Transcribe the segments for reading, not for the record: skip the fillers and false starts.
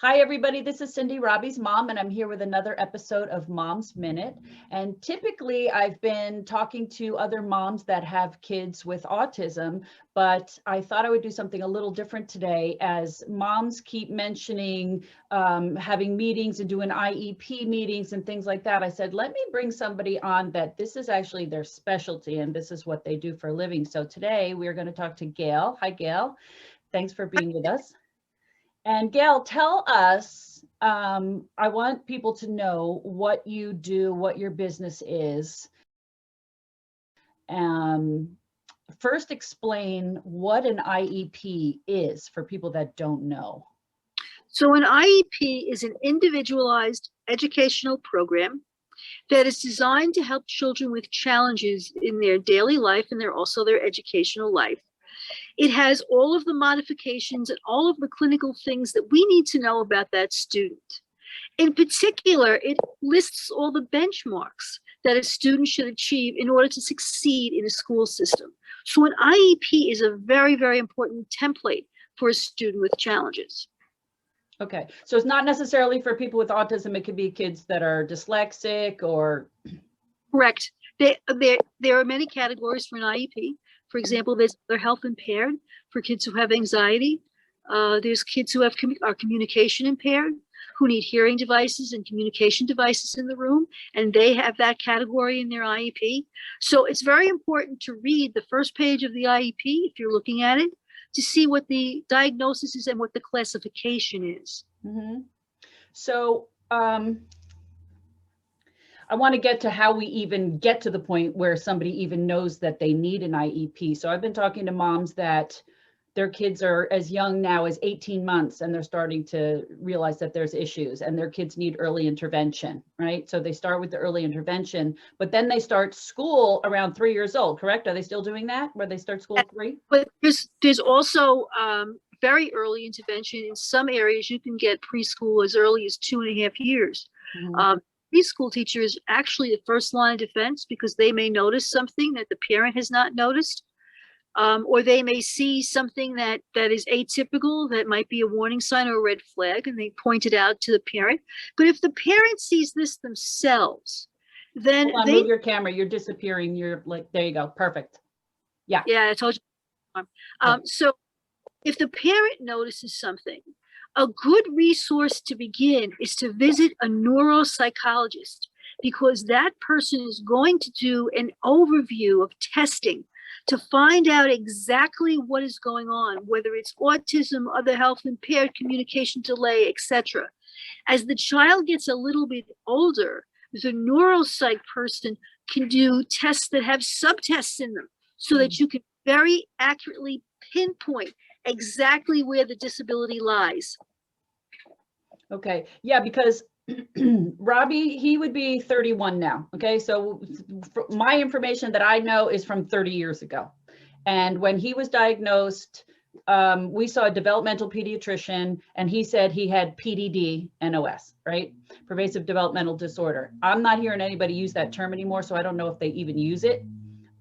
Hi, everybody. This is Cindy, Robbie's mom, and I'm here with another episode of Mom's Minute. And typically, I've been talking to other moms that have kids with autism, but I thought I would do something a little different today as moms keep mentioning having meetings and doing IEP meetings and things like that. I said, let me bring somebody on that this is actually their specialty and this is what they do for a living. So today, we're going to talk to Gail. Hi, Gail. Thanks for being with us. And Gail, tell us, I want people to know what you do, what your business is. First, explain what an IEP is for people that don't know. So an IEP is an individualized educational program that is designed to help children with challenges in their daily life and also their educational life. It has all of the modifications and all of the clinical things that we need to know about that student. In particular, it lists all the benchmarks that a student should achieve in order to succeed in a school system. So an IEP is a very, very important template for a student with challenges. Okay, so it's not necessarily for people with autism. It could be kids that are dyslexic or... Correct. There are many categories for an IEP. For example, there's other health impaired for kids who have anxiety. There's kids who are communication impaired, who need hearing devices and communication devices in the room, and they have that category in their IEP. So it's very important to read the first page of the IEP, if you're looking at it, to see what the diagnosis is and what the classification is. Mm-hmm. So, I want to get to how we even get to the point where somebody even knows that they need an IEP. So I've been talking to moms that their kids are as young now as 18 months and they're starting to realize that there's issues and their kids need early intervention, right? So they start with the early intervention, but then they start school around 3 years old, correct? Are they still doing that where they start school at 3? But there's also very early intervention. In some areas, you can get preschool as early as 2.5 years. Mm-hmm. Preschool teacher is actually the first line of defense because they may notice something that the parent has not noticed, or they may see something that is atypical that might be a warning sign or a red flag, and they point it out to the parent. But if the parent sees this themselves, then hold on, move your camera. You're disappearing. You're like, there you go. Perfect. Yeah. Yeah, I told you. So if the parent notices something, a good resource to begin is to visit a neuropsychologist, because that person is going to do an overview of testing to find out exactly what is going on, whether it's autism, other health impaired, communication delay, etc. As the child gets a little bit older, the neuropsych person can do tests that have subtests in them so that you can very accurately pinpoint exactly where the disability lies. Okay, yeah, because Robbie, he would be 31 now. Okay, so my information that I know is from 30 years ago. And when he was diagnosed, we saw a developmental pediatrician and he said he had PDD NOS, right? Pervasive developmental disorder. I'm not hearing anybody use that term anymore, so I don't know if they even use it.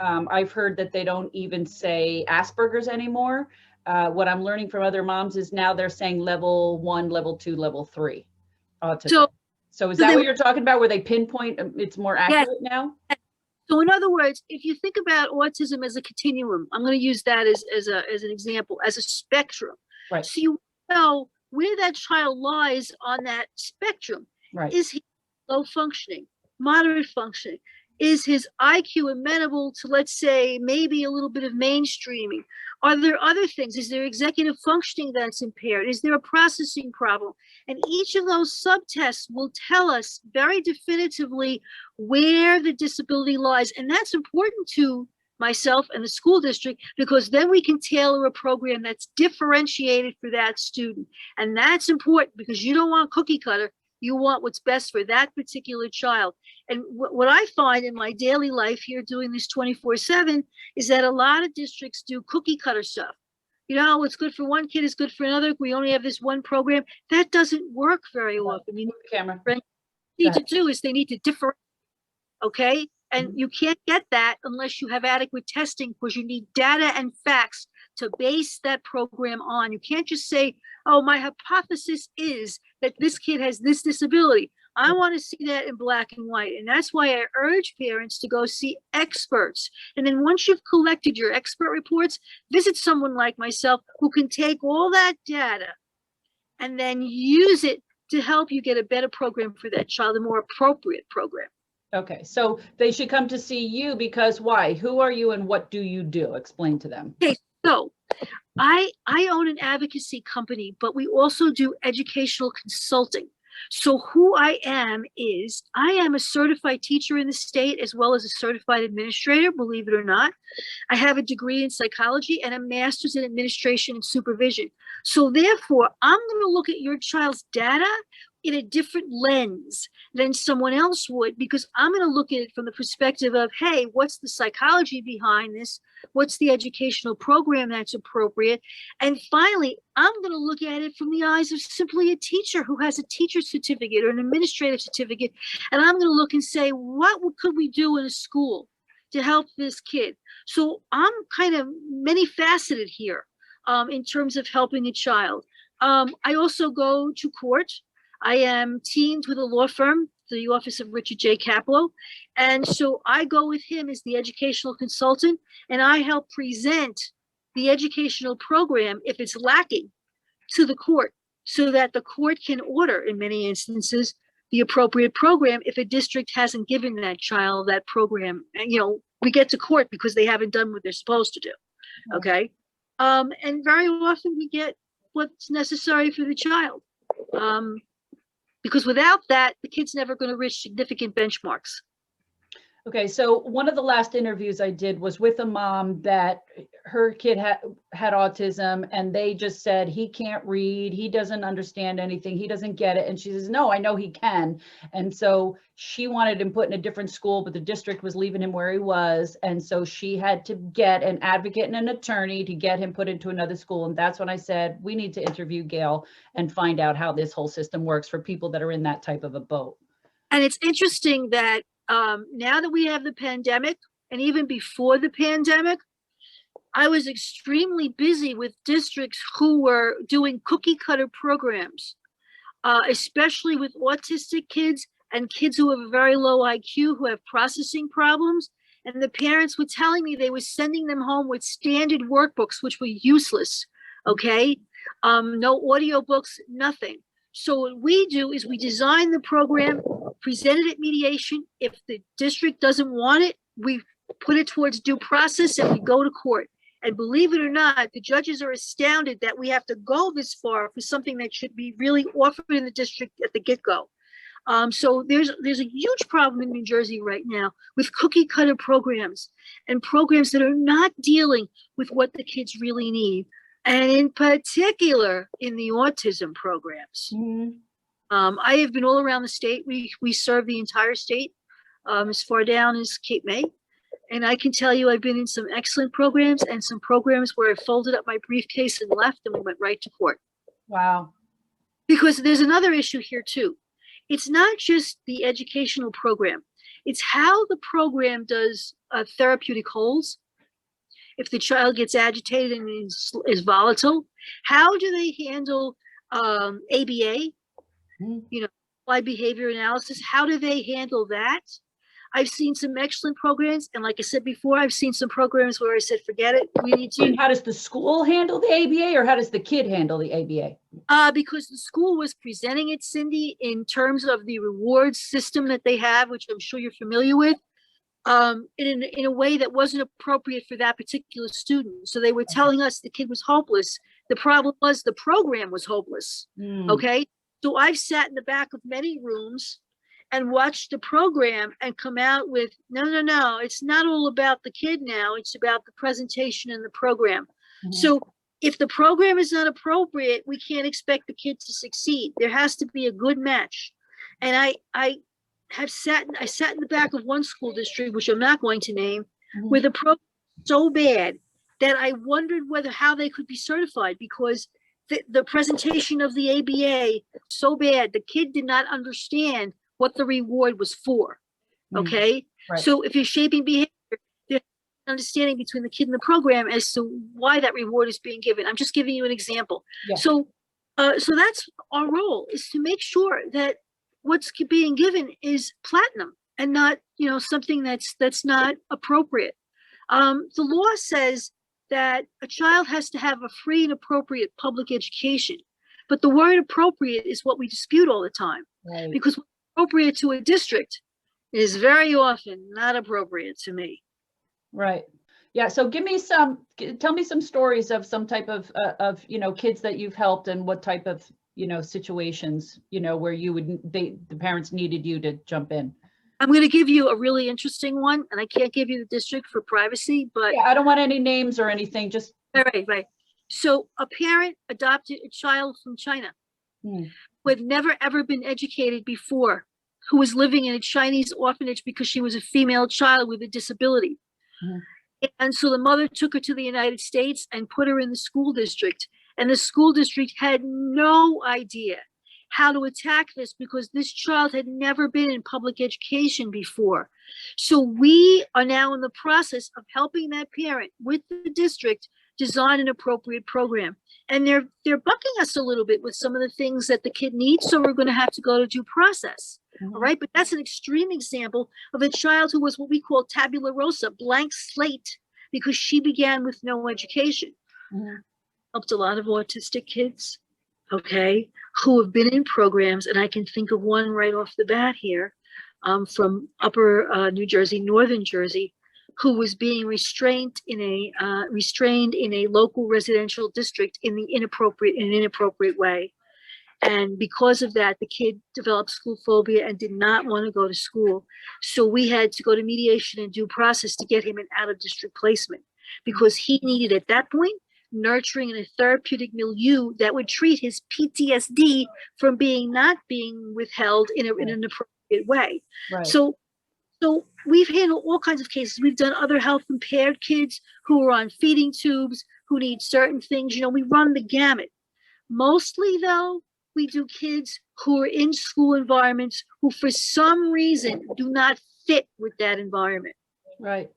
I've heard that they don't even say Asperger's anymore. What I'm learning from other moms is now they're saying level 1, level 2, level 3 autism. So is that what you're talking about, where they pinpoint it's more accurate now? So in other words, if you think about autism as a continuum, I'm going to use that as an example, as a spectrum. Right. So you know where that child lies on that spectrum. Right. Is he low functioning, moderate functioning? Is his IQ amenable to, let's say, maybe a little bit of mainstreaming? Are there other things? Is there executive functioning that's impaired? Is there a processing problem? And each of those subtests will tell us very definitively where the disability lies. And that's important to myself and the school district, because then we can tailor a program that's differentiated for that student. And that's important because you don't want cookie cutter. You want what's best for that particular child. And what I find in my daily life here doing this 24/7 is that a lot of districts do cookie cutter stuff. You know, what's good for one kid is good for another. We only have this one program. That doesn't work very often. You need to do is they need to differentiate, okay? And you can't get that unless you have adequate testing, because you need data and facts to base that program on. You can't just say, oh, my hypothesis is that this kid has this disability. I want to see that in black and white. And that's why I urge parents to go see experts. And then once you've collected your expert reports, visit someone like myself who can take all that data and then use it to help you get a better program for that child, a more appropriate program. Okay, so they should come to see you because why? Who are you and what do you do? Explain to them. Okay, so I own an advocacy company, but we also do educational consulting. So who I am is, I am a certified teacher in the state as well as a certified administrator, believe it or not. I have a degree in psychology and a master's in administration and supervision. So therefore, I'm going to look at your child's data in a different lens than someone else would, because I'm going to look at it from the perspective of, hey, what's the psychology behind this? What's the educational program that's appropriate? And finally, I'm going to look at it from the eyes of simply a teacher who has a teacher certificate or an administrative certificate. And I'm going to look and say, what could we do in a school to help this kid? So I'm kind of many faceted here in terms of helping a child. I also go to court. I am teamed with a law firm, the office of Richard J. Caplow. And so I go with him as the educational consultant, and I help present the educational program, if it's lacking, to the court so that the court can order, in many instances, the appropriate program if a district hasn't given that child that program. And, you know, we get to court because they haven't done what they're supposed to do. Okay. And very often we get what's necessary for the child. Because without that, the kid's never going to reach significant benchmarks. Okay, so one of the last interviews I did was with a mom that her kid had autism, and they just said, he can't read, he doesn't understand anything, he doesn't get it. And she says, no, I know he can. And so she wanted him put in a different school, but the district was leaving him where he was. And so she had to get an advocate and an attorney to get him put into another school. And that's when I said, we need to interview Gail and find out how this whole system works for people that are in that type of a boat. And it's interesting that now that we have the pandemic, and even before the pandemic, I was extremely busy with districts who were doing cookie cutter programs, especially with autistic kids and kids who have a very low IQ, who have processing problems. And the parents were telling me they were sending them home with standard workbooks, which were useless. Okay. No audio books, nothing. So what we do is we design the program, present it at mediation. If the district doesn't want it, we put it towards due process and we go to court. And believe it or not, the judges are astounded that we have to go this far for something that should be really offered in the district at the get-go. So there's a huge problem in New Jersey right now with cookie cutter programs and programs that are not dealing with what the kids really need. And in particular, in the autism programs. Mm-hmm. I have been all around the state. We serve the entire state, as far down as Cape May. And I can tell you I've been in some excellent programs and some programs where I folded up my briefcase and left and we went right to court. Wow. Because there's another issue here too. It's not just the educational program. It's how the program does therapeutic holds. If the child gets agitated and is volatile, how do they handle ABA? You know, applied behavior analysis. How do they handle that? I've seen some excellent programs, and like I said before, I've seen some programs where I said, forget it. We need to. How does the school handle the ABA, or how does the kid handle the ABA? Because the school was presenting it, Cindy, in terms of the rewards system that they have, which I'm sure you're familiar with, in a way that wasn't appropriate for that particular student. So they were telling us the kid was hopeless. The problem was the program was hopeless. Okay. So I've sat in the back of many rooms and watched the program and come out with, no, it's not all about the kid now. It's about the presentation and the program. Mm-hmm. So if the program is not appropriate, we can't expect the kid to succeed. There has to be a good match. And I sat in the back of one school district, which I'm not going to name, mm-hmm. where the program was so bad that I wondered how they could be certified, because the presentation of the ABA so bad, the kid did not understand what the reward was for. Okay. Right. So if you're shaping behavior, there's understanding between the kid and the program as to why that reward is being given. I'm just giving you an example. Yeah. So that's our role, is to make sure that what's being given is platinum and not, something that's not appropriate. The law says that a child has to have a free and appropriate public education, but the word appropriate is what we dispute all the time. Right. Because what's appropriate to a district is very often not appropriate to me. Right. Yeah. So tell me some stories of some type of kids that you've helped and what type of, situations, where the parents needed you to jump in. I'm going to give you a really interesting one, and I can't give you the district for privacy, but yeah, I don't want any names or anything. Just right. So a parent adopted a child from China who had never ever been educated before, who was living in a Chinese orphanage because she was a female child with a disability. And so the mother took her to the United States and put her in the school district. And the school district had no idea how to attack this because this child had never been in public education before. So we are now in the process of helping that parent with the district design an appropriate program. And they're bucking us a little bit with some of the things that the kid needs. So we're going to have to go to due process. All right. But that's an extreme example of a child who was what we call tabula rasa, blank slate, because she began with no education. Helped a lot of autistic kids, okay, who have been in programs. And I can think of one right off the bat here from upper New Jersey, northern Jersey, who was being restrained in a local residential district in an inappropriate way. And because of that, the kid developed school phobia and did not want to go to school. So we had to go to mediation and due process to get him an out-of-district placement because he needed, at that point, nurturing in a therapeutic milieu that would treat his PTSD from not being withheld in an appropriate way. Right. So we've handled all kinds of cases. We've done other health impaired kids who are on feeding tubes, who need certain things. We run the gamut. Mostly, though, we do kids who are in school environments who, for some reason, do not fit with that environment. Right.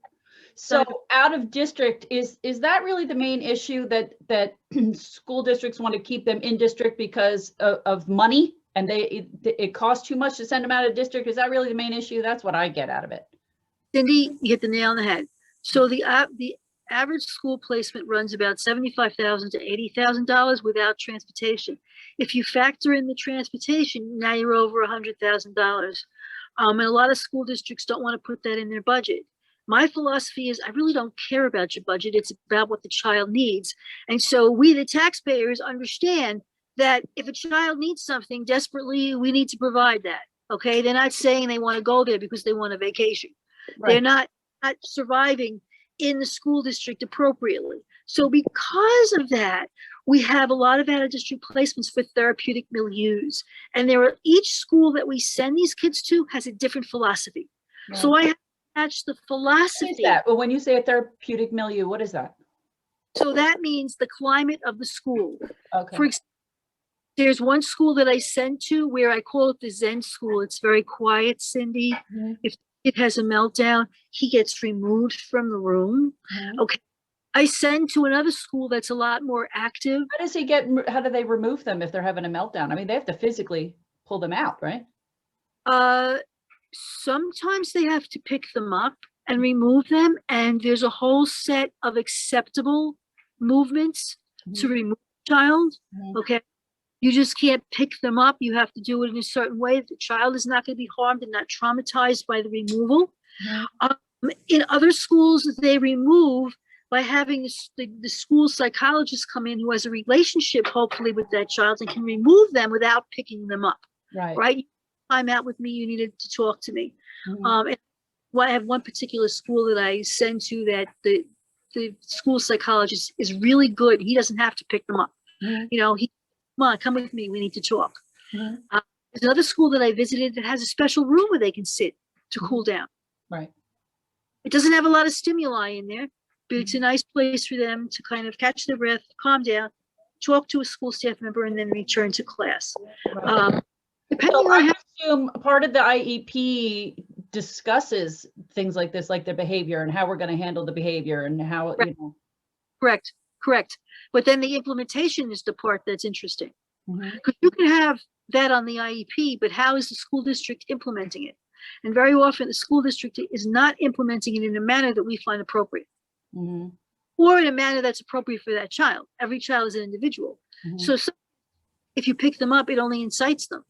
So out of district, is that really the main issue, that school districts want to keep them in district because of money, and it costs too much to send them out of district? Is that really the main issue? That's what I get out of it. Cindy, you hit the nail on the head. So the average school placement runs about $75,000 to $80,000 without transportation. If you factor in the transportation, now you're over $100,000. And a lot of school districts don't want to put that in their budget. My philosophy is I really don't care about your budget. It's about what the child needs. And so we, the taxpayers, understand that if a child needs something desperately, we need to provide that. Okay. They're not saying they want to go there because they want a vacation. Right. They're not surviving in the school district appropriately. So because of that, we have a lot of out-of-district placements for therapeutic milieus. And each school that we send these kids to has a different philosophy. Right. So I have to match the philosophy. What is that? Well, when you say a therapeutic milieu, what is that? So that means the climate of the school. Okay. For example, there's one school that I send to where I call it the Zen school. It's very quiet, Cindy. If it has a meltdown, he gets removed from the room. Okay. I send to another school that's a lot more active. How do they remove them if they're having a meltdown? I mean, they have to physically pull them out, right? Sometimes they have to pick them up and remove them. And there's a whole set of acceptable movements to remove the child. Okay. You just can't pick them up. You have to do it in a certain way. The child is not going to be harmed and not traumatized by the removal. In other schools, they remove by having the school psychologist come in who has a relationship, hopefully, with that child and can remove them without picking them up. Right? Time out with me. You needed to talk to me. And I have one particular school that I send to that the school psychologist is really good. He doesn't have to pick them up. Come on, come with me. We need to talk. There's another school that I visited that has a special room where they can sit to cool down. Right. It doesn't have a lot of stimuli in there, but it's a nice place for them to kind of catch their breath, calm down, talk to a school staff member, and then return to class. So I assume part of the IEP discusses things like this, like the behavior and how we're going to handle the behavior and how, Right. you know. Correct, correct. But then the implementation is the part that's interesting. Mhm. Because you can have that on the IEP, but how is the school district implementing it? And very often the school district is not implementing it in a manner that we find appropriate, Mhm. or in a manner that's appropriate for that child. Every child is an individual. Mhm. So if you pick them up, it only incites them.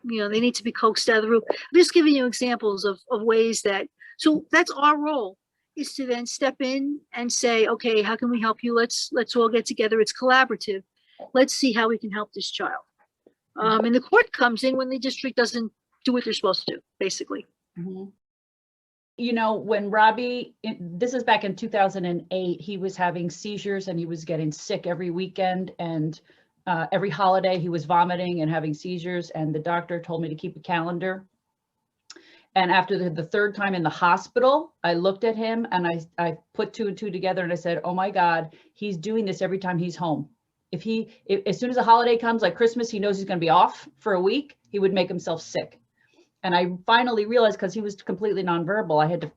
You know, they need to be coaxed out of the room. I'm just giving you examples of ways that, so that's our role, is to then step in and say, okay, how can we help you? Let's all get together. It's collaborative. Let's see how we can help this child. And the court comes in when the district doesn't do what they're supposed to do, basically. Mhm. You know, when Robbie, this is back in 2008, he was having seizures and he was getting sick every weekend, and every holiday he was vomiting and having seizures, and the doctor told me to keep a calendar. And after the third time in the hospital, I looked at him and I put 2 and 2 together, and I said, oh my God, he's doing this every time he's home. As soon as a holiday comes, like Christmas, he knows he's going to be off for a week, he would make himself sick. And I finally realized, because he was completely nonverbal, I had to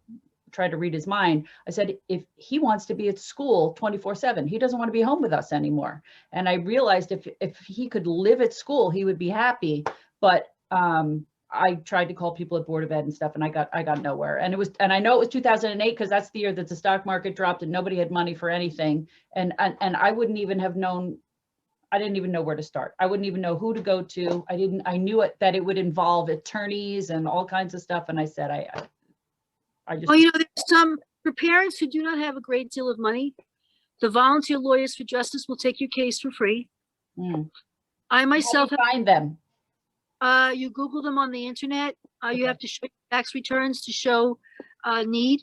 try to read his mind. I said, if he wants to be at school 24/7, he doesn't want to be home with us anymore. And I realized if he could live at school, he would be happy. But I tried to call people at Board of Ed and stuff, and I got nowhere. And I know it was 2008 because that's the year that the stock market dropped and nobody had money for anything. And I wouldn't even have known. I didn't even know where to start. I wouldn't even know who to go to. I knew that it would involve attorneys and all kinds of stuff. And I said, I just. Well, you know, there's some, for parents who do not have a great deal of money, the volunteer lawyers for justice will take your case for free. I myself, How do you find them? you Google them on the internet. You have to show tax returns to show need.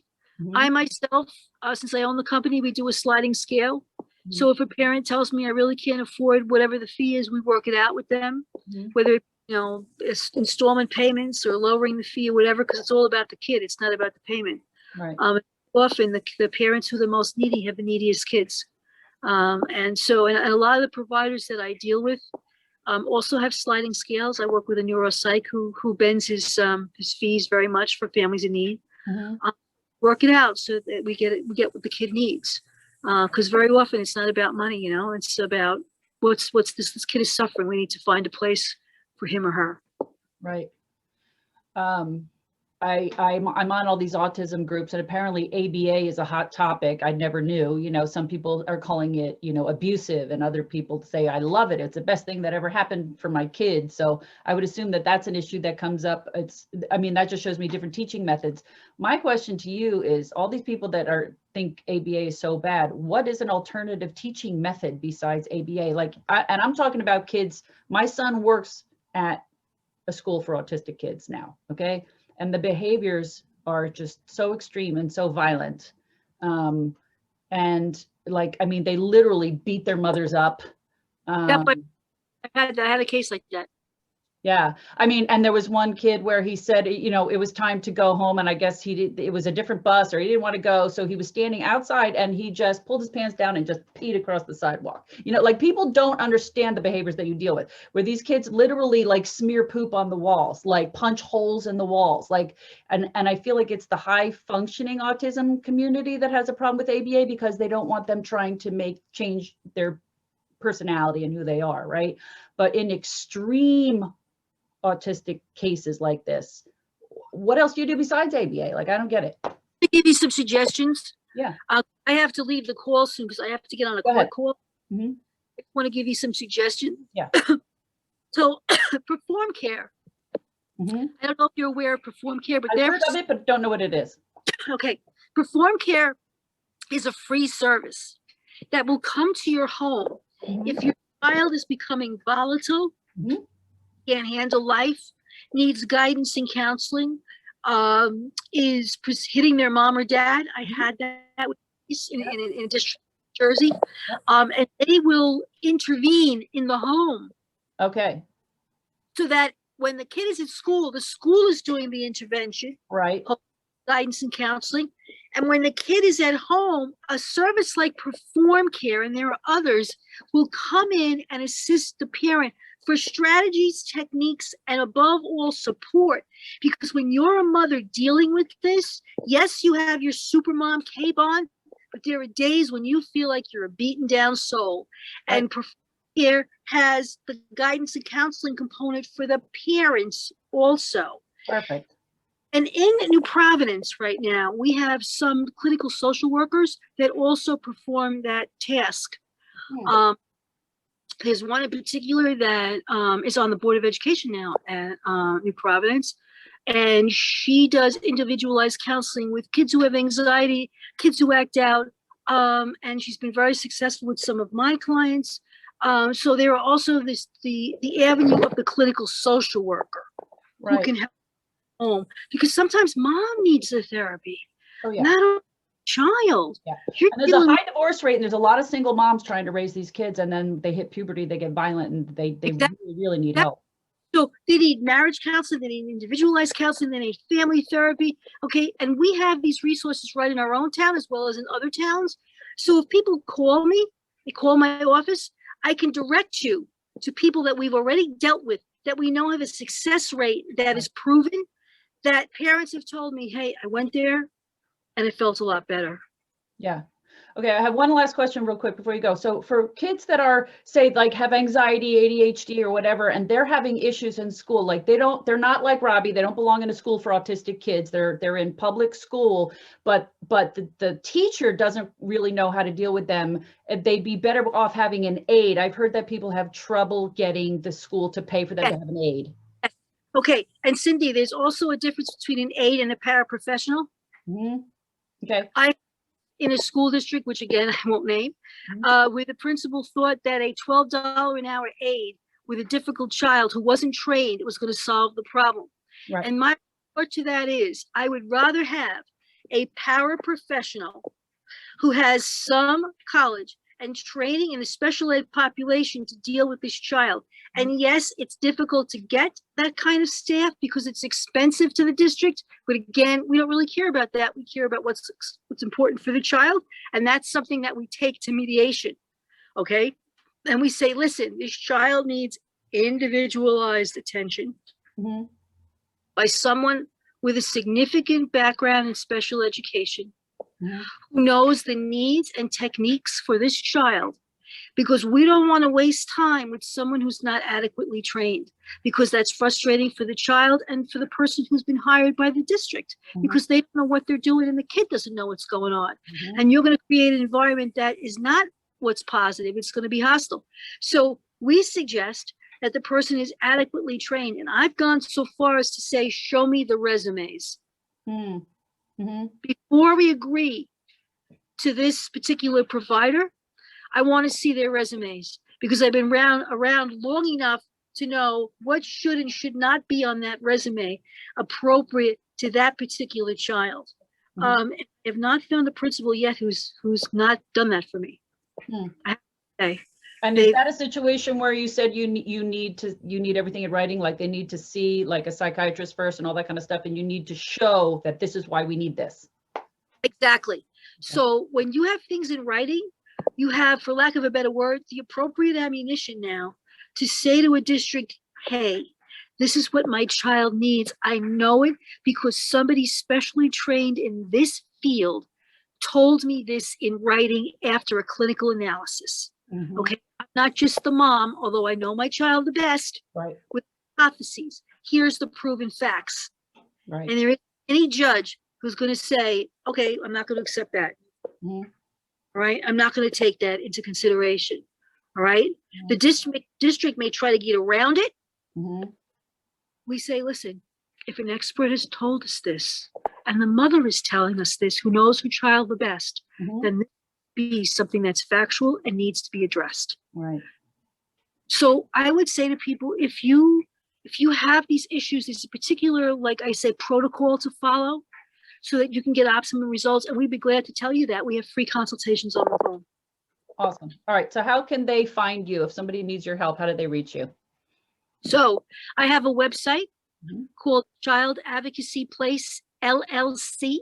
I myself, since I own the company, we do a sliding scale. So if a parent tells me I really can't afford whatever the fee is, we work it out with them, whether, you know, it's installment payments or lowering the fee or whatever, because it's all about the kid. It's not about the payment. Right. Often the parents who are the most needy have the neediest kids. And so, and a lot of the providers that I deal with also have sliding scales. I work with a neuropsych who bends his fees very much for families in need. Work it out so that we get what the kid needs. Because very often it's not about money, you know, it's about what's this kid is suffering. We need to find a place for him or her. Right. I'm on all these autism groups, and apparently ABA is a hot topic. I never knew. You know, some people are calling it, you know, abusive, and other people say, I love it. It's the best thing that ever happened for my kids. So I would assume that that's an issue that comes up. I mean, that just shows me different teaching methods. My question to you is, all these people that think ABA is so bad, what is an alternative teaching method besides ABA? Like, and I'm talking about kids. My son works at a school for autistic kids now. Okay. And the behaviors are just so extreme and so violent. And like, I mean, they literally beat their mothers up. Yeah, but I had a case like that. Yeah, I mean, and there was one kid where he said, you know, it was time to go home, and I guess it was a different bus, or he didn't want to go. So he was standing outside and he just pulled his pants down and just peed across the sidewalk. You know, like, people don't understand the behaviors that you deal with, where these kids literally like smear poop on the walls, like punch holes in the walls, like, and I feel like it's the high functioning autism community that has a problem with ABA, because they don't want them trying to change their personality and who they are, right? But in extreme autistic cases like this, what else do you do besides ABA? Like, I don't get it. To give you some suggestions. Yeah. I have to leave the call soon because I have to get on a court call. I want to give you some suggestions. Yeah. So Perform Care. I don't know if you're aware of Perform Care, but I've heard of it, but don't know what it is. Okay. Perform Care is a free service that will come to your home if your child is becoming volatile, can't handle life, needs guidance and counseling, is hitting their mom or dad. I had that in a district of Jersey, and they will intervene in the home. Okay. So that when the kid is at school, the school is doing the intervention. Right. guidance and counseling. And when the kid is at home, a service like Perform Care, and there are others, will come in and assist the parent for strategies, techniques, and above all, support. Because when you're a mother dealing with this, yes, you have your supermom cape on, but there are days when you feel like you're a beaten down soul. Right. And Perform Care has the guidance and counseling component for the parents also. Perfect. And in New Providence right now, we have some clinical social workers that also perform that task. There's one in particular that is on the Board of Education now at New Providence, and she does individualized counseling with kids who have anxiety, kids who act out, and she's been very successful with some of my clients. So there are also the avenue of the clinical social worker who can help home, because sometimes mom needs the therapy, not a child. And there's a high divorce rate, and there's a lot of single moms trying to raise these kids, and then they hit puberty, they get violent, and they really need help. So they need marriage counseling, they need individualized counseling, they need family therapy. Okay, and we have these resources right in our own town as well as in other towns. So if people call me, they call my office, I can direct you to people that we've already dealt with, that we know have a success rate that is proven, that parents have told me, hey, I went there and it felt a lot better. Yeah. Okay. I have one last question real quick before you go. So for kids that are, say, like have anxiety, ADHD or whatever, and they're having issues in school, like they're not like Robbie, they don't belong in a school for autistic kids. They're in public school, but the teacher doesn't really know how to deal with them. They'd be better off having an aide. I've heard that people have trouble getting the school to pay for them to have an aide. Okay, and Cindy, there's also a difference between an aide and a paraprofessional. Okay. In a school district, which again, I won't name, where the principal thought that a $12 an hour aide with a difficult child who wasn't trained was going to solve the problem. Right. And my report to that is, I would rather have a paraprofessional who has some college and training in the special ed population to deal with this child. And yes, it's difficult to get that kind of staff because it's expensive to the district. But again, we don't really care about that. We care about what's important for the child. And that's something that we take to mediation. Okay. And we say, listen, this child needs individualized attention by someone with a significant background in special education, who knows the needs and techniques for this child, because we don't want to waste time with someone who's not adequately trained, because that's frustrating for the child and for the person who's been hired by the district, because they don't know what they're doing and the kid doesn't know what's going on. And you're going to create an environment that is not what's positive. It's going to be hostile. So we suggest that the person is adequately trained. And I've gone so far as to say, show me the resumes. Before we agree to this particular provider, I want to see their resumes, because I've been around long enough to know what should and should not be on that resume appropriate to that particular child. I have not found a principal yet who's not done that for me. I have to say. And is that a situation where you said you need everything in writing, like they need to see like a psychiatrist first and all that kind of stuff, and you need to show that this is why we need this? Exactly. Okay. So when you have things in writing, you have, for lack of a better word, the appropriate ammunition now to say to a district, hey, this is what my child needs. I know it because somebody specially trained in this field told me this in writing after a clinical analysis. Okay, I'm not just the mom, although I know my child the best, with hypotheses. Here's the proven facts. And there is any judge who's going to say, okay, I'm not going to accept that. All right, I'm not going to take that into consideration. All right, the district may try to get around it. We say, listen, if an expert has told us this, and the mother is telling us this, who knows her child the best, then this be something that's factual and needs to be addressed. So I would say to people, if you have these issues, there's a particular, like I say, protocol to follow so that you can get optimum results. And we'd be glad to tell you that. We have free consultations on the phone. Awesome. All right. So how can they find you? If somebody needs your help, how do they reach you? So I have a website called Child Advocacy Place, LLC.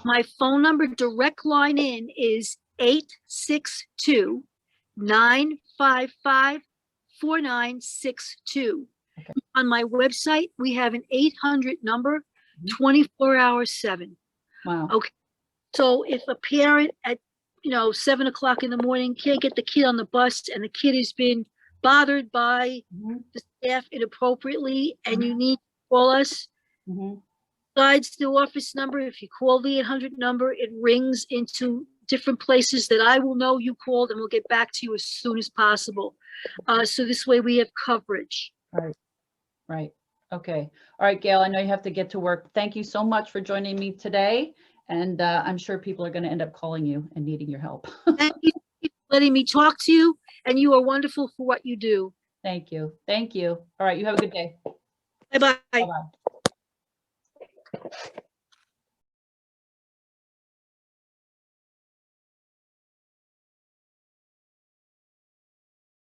My phone number, direct line in, is 862-955-4962. Okay. On my website, we have an 800 number, Mhm. 24 hours 7. Wow. Okay. So if a parent at 7 o'clock in the morning can't get the kid on the bus, and the kid has been bothered by Mhm. the staff inappropriately, and you Mhm. need to call us, Mhm. besides the office number, if you call the 800 number, it rings into different places that I will know you called, and we'll get back to you as soon as possible. So this way we have coverage. Right. Right. Okay. All right, Gail, I know you have to get to work. Thank you so much for joining me today. And I'm sure people are going to end up calling you and needing your help. Thank you for letting me talk to you, and you are wonderful for what you do. Thank you. Thank you. All right. You have a good day. Bye-bye. Bye-bye.